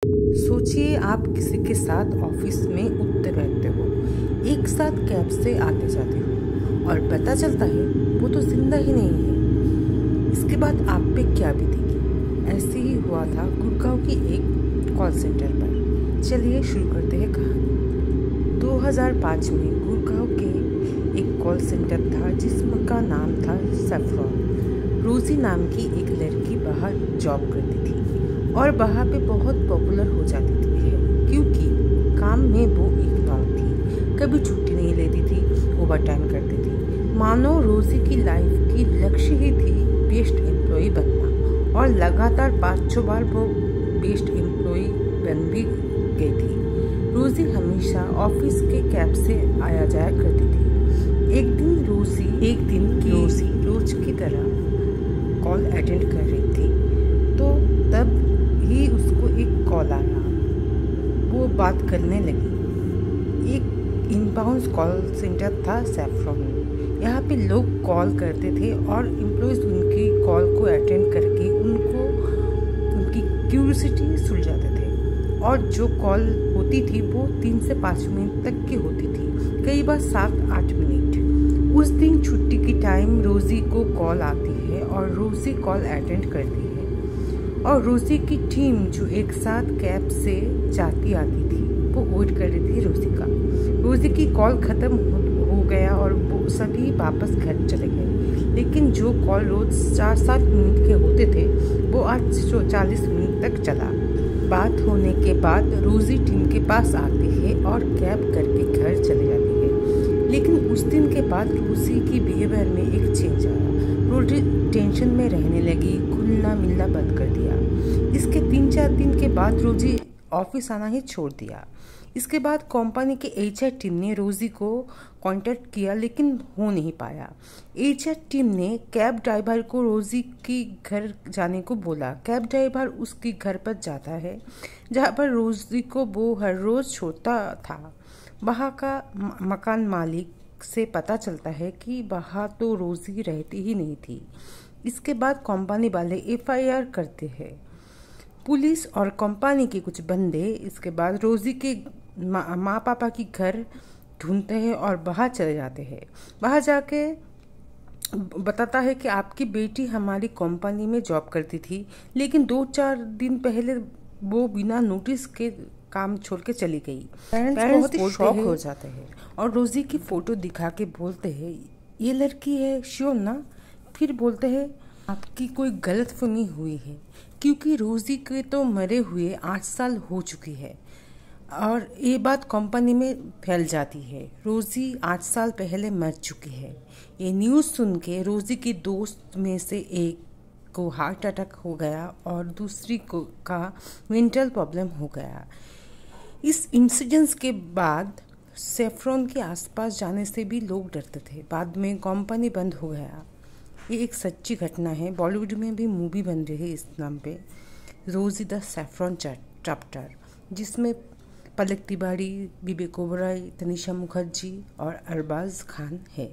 सोचिए आप किसी के साथ ऑफिस में उठते बैठते हो, एक साथ कैब से आते जाते हो और पता चलता है वो तो जिंदा ही नहीं है। इसके बाद आप पे क्या बीतेगी? ऐसे ही हुआ था गुड़गांव की एक कॉल सेंटर पर। चलिए शुरू करते हैं कहानी। 2005 में गुड़गांव के एक कॉल सेंटर था जिसका नाम था सैफरॉन। रोजी नाम की एक लड़की बाहर जॉब करती थी और वहाँ पे बहुत पॉपुलर हो जाती थी क्योंकि काम में वो एक नॉन थी, कभी छुट्टी नहीं लेती थी, ओवर टाइम करती थी। मानो रोजी की लाइफ की लक्ष्य ही थी बेस्ट एम्प्लॉय बनना और लगातार 5-6 बार वो बेस्ट एम्प्लॉय बन भी गई थी। रोजी हमेशा ऑफिस के कैब से आया जाया करती थी। एक दिन रोजी रोज की तरह कॉल अटेंड कर रही थी तो तब ही उसको एक कॉल आया। वो बात करने लगी। एक इनबाउंड कॉल सेंटर था सैफरॉन में। यहाँ पे लोग कॉल करते थे और एम्प्लॉयज़ उनकी कॉल को अटेंड करके उनकी क्यूरियोसिटी सुलझाते थे। और जो कॉल होती थी वो 3 से 5 मिनट तक की होती थी, कई बार 7-8 मिनट। उस दिन छुट्टी की टाइम रोजी को कॉल आती है और रोजी कॉल अटेंड करती है और रोजी की टीम जो एक साथ कैब से जाती आती थी वो वेट कर रही थी रोजी का। रोजी की कॉल खत्म हो गया और वो सभी वापस घर चले गए, लेकिन जो कॉल रोज 4-7 मिनट के होते थे वो आज 40 मिनट तक चला। बात होने के बाद रोजी टीम के पास आती है और कैब करके घर चले जाती है। लेकिन उस दिन के बाद रोजी की बिहेवियर में एक चेंज आया। रोजी टेंशन में रहने लगी, घुलना मिलना बंद कर दिया। इसके 3-4 दिन के बाद रोजी ऑफिस आना ही छोड़ दिया। इसके बाद कंपनी के एचआर टीम ने रोजी को कांटेक्ट किया लेकिन हो नहीं पाया। एचआर टीम ने कैब ड्राइवर को रोजी की घर जाने को बोला। कैब ड्राइवर उसके घर पर जाता है जहाँ पर रोजी को वो हर रोज छोड़ता था। वहाँ का मकान मालिक से पता चलता है कि वहाँ तो रोजी रहती ही नहीं थी। इसके बाद कंपनी वाले एफआईआर करते हैं। पुलिस और कंपनी के कुछ बंदे इसके बाद रोजी के माँ पापा की घर ढूंढते हैं और वहाँ चले जाते हैं। वहाँ जाके बताता है कि आपकी बेटी हमारी कंपनी में जॉब करती थी, लेकिन 2-4 दिन पहले वो बिना नोटिस के काम छोड़ के चली गई। पेरेंट्स बहुत ही शॉक हो जाते हैं और रोजी की फोटो दिखा के बोलते हैं ये लड़की है श्योर ना? फिर बोलते हैं आपकी कोई गलतफहमी हुई है क्योंकि रोजी के तो मरे हुए 8 साल हो चुकी है। और ये बात कंपनी में फैल जाती है। रोजी 8 साल पहले मर चुकी है। ये न्यूज़ सुन के रोजी के दोस्त में से एक को हार्ट अटैक हो गया और दूसरी को का मेंटल प्रॉब्लम हो गया। इस इंसिडेंस के बाद सैफरॉन के आसपास जाने से भी लोग डरते थे। बाद में कंपनी बंद हो गया। ये एक सच्ची घटना है। बॉलीवुड में भी मूवी बन रही है इस नाम पे, रोजी द सैफरॉन चैप्टर, जिसमें पलक तिवारी, विवेक ओबराय, तनिषा मुखर्जी और अरबाज खान है।